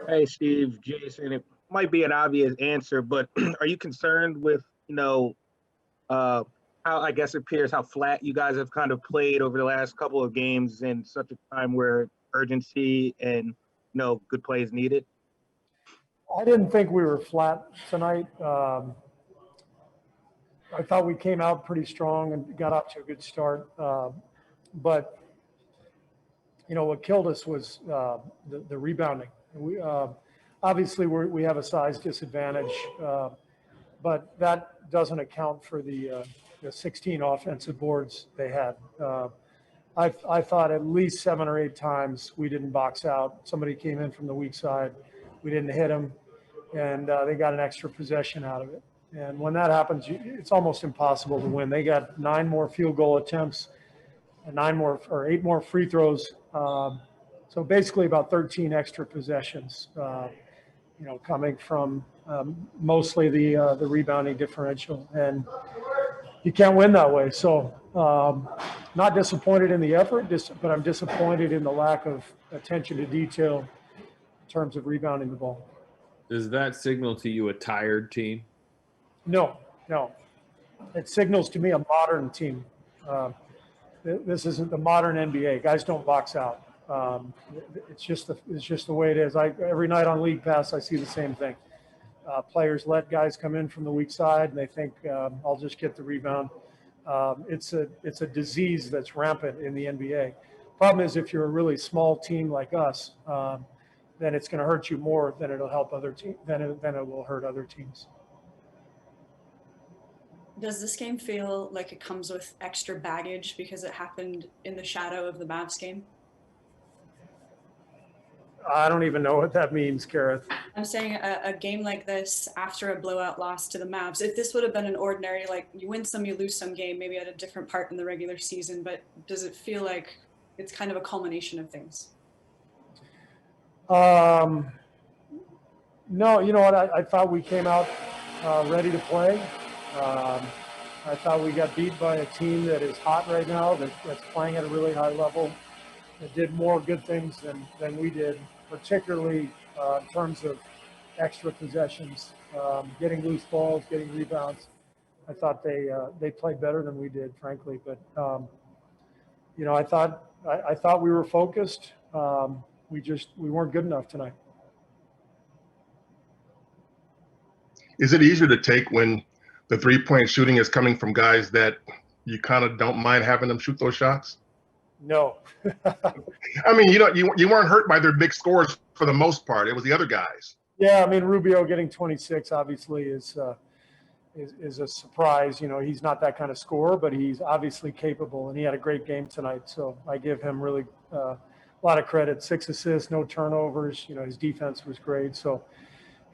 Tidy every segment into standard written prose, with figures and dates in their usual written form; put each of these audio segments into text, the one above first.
Hey, Steve, Jason, it might be an obvious answer, but are you concerned with, uh, how I guess it appears how flat you guys have kind of played over the last couple of games in such a time where urgency and, good plays needed? I didn't think we were flat tonight. I thought we came out pretty strong and got off to a good start. But what killed us was the rebounding. We obviously we have a size disadvantage, but that doesn't account for the 16 offensive boards they had. I thought at least 7 or 8 times we didn't box out. Somebody came in from the weak side, we didn't hit them, and they got an extra possession out of it. And when that happens, it's almost impossible to win. They got 9 more field goal attempts and 8 more free throws. So basically about 13 extra possessions, coming from mostly the rebounding differential. And you can't win that way. So not disappointed in the effort, but I'm disappointed in the lack of attention to detail in terms of rebounding the ball. Does that signal to you a tired team? No. It signals to me a modern team. This isn't the modern NBA. Guys don't box out. It's just the way it is. Every night on League Pass, I see the same thing. Players let guys come in from the weak side, and they think I'll just get the rebound. It's a disease that's rampant in the NBA. Problem is, if you're a really small team like us, then it's going to hurt you more than it'll help other teams. Than it will hurt other teams. Does this game feel like it comes with extra baggage because it happened in the shadow of the Mavs game? I don't even know what that means, Gareth. I'm saying a game like this after a blowout loss to the Mavs, if this would have been an ordinary, like you win some, you lose some game, maybe at a different part in the regular season, but does it feel like it's kind of a culmination of things? No, you know what? I thought we came out ready to play. I thought we got beat by a team that is hot right now, that's playing at a really high level, that did more good things than we did, particularly in terms of extra possessions, getting loose balls, getting rebounds. I thought they played better than we did, frankly. But I thought we were focused. We weren't good enough tonight. Is it easier to take when the three-point shooting is coming from guys that you kind of don't mind having them shoot those shots? No. I mean, you weren't hurt by their big scores for the most part. It was the other guys. Yeah, I mean, Rubio getting 26 obviously is a surprise. He's not that kind of scorer, but he's obviously capable, and he had a great game tonight. So I give him really a lot of credit. 6 assists, no turnovers. His defense was great. So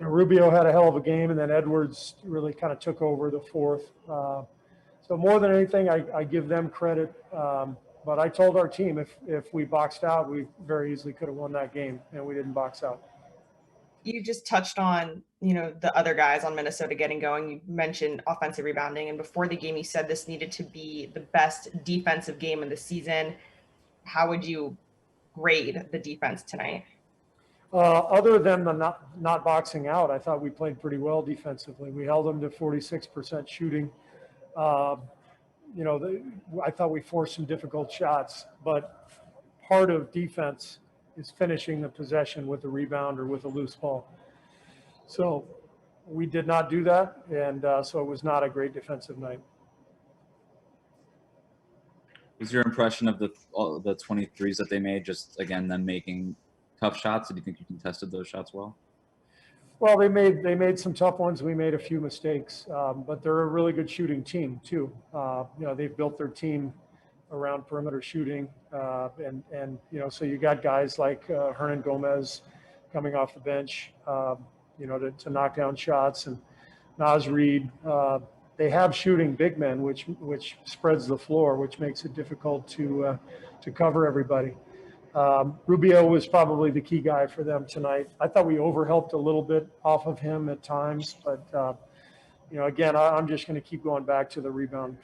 Rubio had a hell of a game, and then Edwards really kind of took over the fourth. So more than anything, I give them credit. But I told our team if we boxed out, we very easily could have won that game, and we didn't box out. You just touched on, the other guys on Minnesota getting going. You mentioned offensive rebounding, and before the game, you said this needed to be the best defensive game of the season. How would you grade the defense tonight? Other than the not boxing out, I thought we played pretty well defensively. We held them to 46% shooting. I thought we forced some difficult shots, but part of defense is finishing the possession with a rebound or with a loose ball. So we did not do that, and so it was not a great defensive night. Was your impression of the 23s that they made, just, again, them making tough shots? Do you think you contested those shots well? Well, they made some tough ones. We made a few mistakes, but they're a really good shooting team too. They've built their team around perimeter shooting, and so you got guys like Hernan Gomez coming off the bench, to knock down shots, and Naz Reid. They have shooting big men, which spreads the floor, which makes it difficult to cover everybody. Rubio was probably the key guy for them tonight. I thought we overhelped a little bit off of him at times, but again, I'm just going to keep going back to the rebound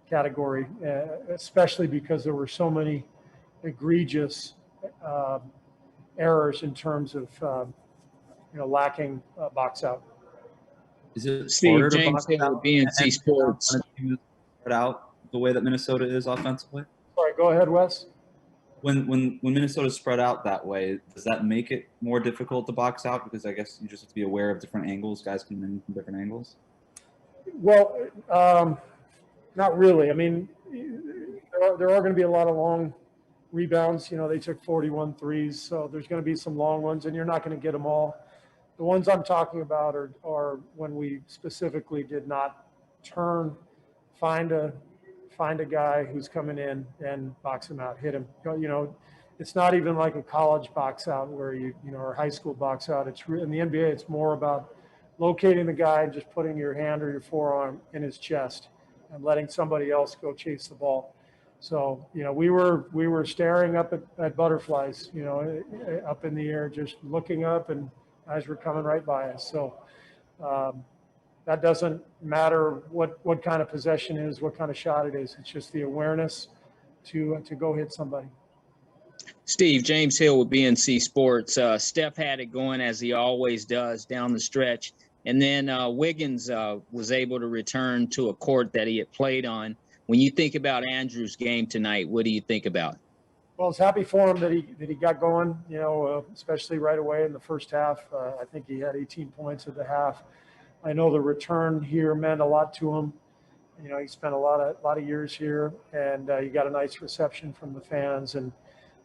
category, especially because there were so many egregious errors in terms of lacking box out. Is it Steve, harder to James box Hill, out BNC and Sports. when a team is spread out the way that Minnesota is offensively? Sorry, go ahead, Wes. When Minnesota's spread out that way, does that make it more difficult to box out? Because I guess you just have to be aware of different angles. Guys coming in from different angles. Well, not really. I mean, there are going to be a lot of long rebounds. They took 41 threes, so there's going to be some long ones, and you're not going to get them all. The ones I'm talking about are when we specifically did not find a guy who's coming in and box him out, hit him. It's not even like a college box out where or high school box out. In the NBA, it's more about locating the guy and just putting your hand or your forearm in his chest and letting somebody else go chase the ball. So, we were staring up at butterflies, up in the air, just looking up, and guys were coming right by us. So that doesn't matter what kind of possession it is, what kind of shot it is. It's just the awareness to go hit somebody. Steve, James Hill with BNC Sports. Steph had it going as he always does down the stretch. And then Wiggins was able to return to a court that he had played on. When you think about Andrew's game tonight, what do you think about? Well, I was happy for him that he got going, especially right away in the first half. I think he had 18 points at the half. I know the return here meant a lot to him. He spent a lot of years here, and he got a nice reception from the fans. And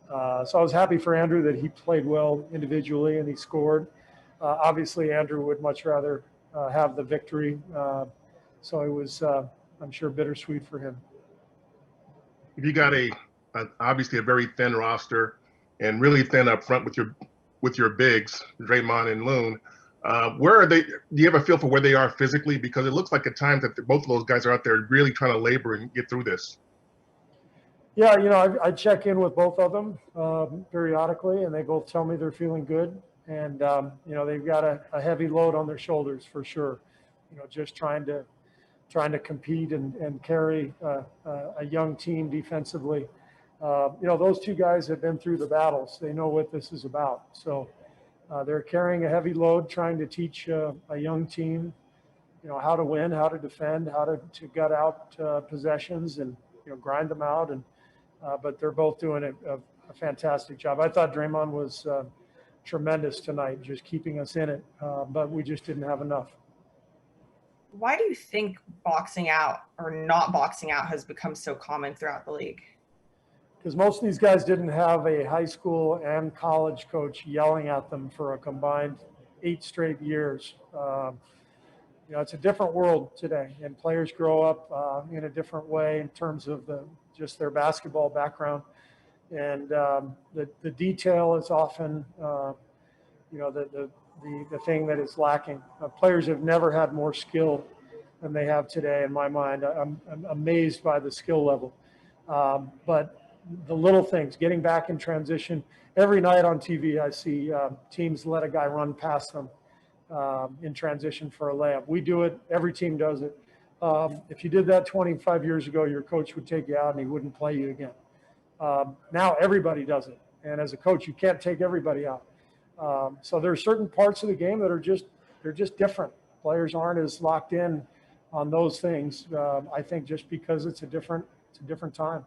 so I was happy for Andrew that he played well individually and he scored. Obviously, Andrew would much rather have the victory. So it was, I'm sure, bittersweet for him. If you got obviously a very thin roster and really thin up front with your bigs, Draymond and Loon, where are they? Do you have a feel for where they are physically? Because it looks like at times that both of those guys are out there really trying to labor and get through this. Yeah, I check in with both of them periodically, and they both tell me they're feeling good. And, they've got a heavy load on their shoulders for sure. Just trying to compete and carry a young team defensively. Those two guys have been through the battles. They know what this is about. So they're carrying a heavy load, trying to teach a young team, how to win, how to defend, how to gut out possessions and, grind them out. And but they're both doing a fantastic job. I thought Draymond was tremendous tonight, just keeping us in it, but we just didn't have enough. Why do you think boxing out or not boxing out has become so common throughout the league? Because most of these guys didn't have a high school and college coach yelling at them for a combined 8 straight years. It's a different world today, and players grow up in a different way in terms of just their basketball background. And the detail is often, the thing that is lacking. Players have never had more skill than they have today, in my mind. I'm amazed by the skill level. But the little things, getting back in transition. Every night on TV, I see teams let a guy run past them in transition for a layup. We do it. Every team does it. If you did that 25 years ago, your coach would take you out and he wouldn't play you again. Now everybody does it. And as a coach, you can't take everybody out. So there are certain parts of the game that they're just different. Players aren't as locked in on those things. I think just because it's a different time.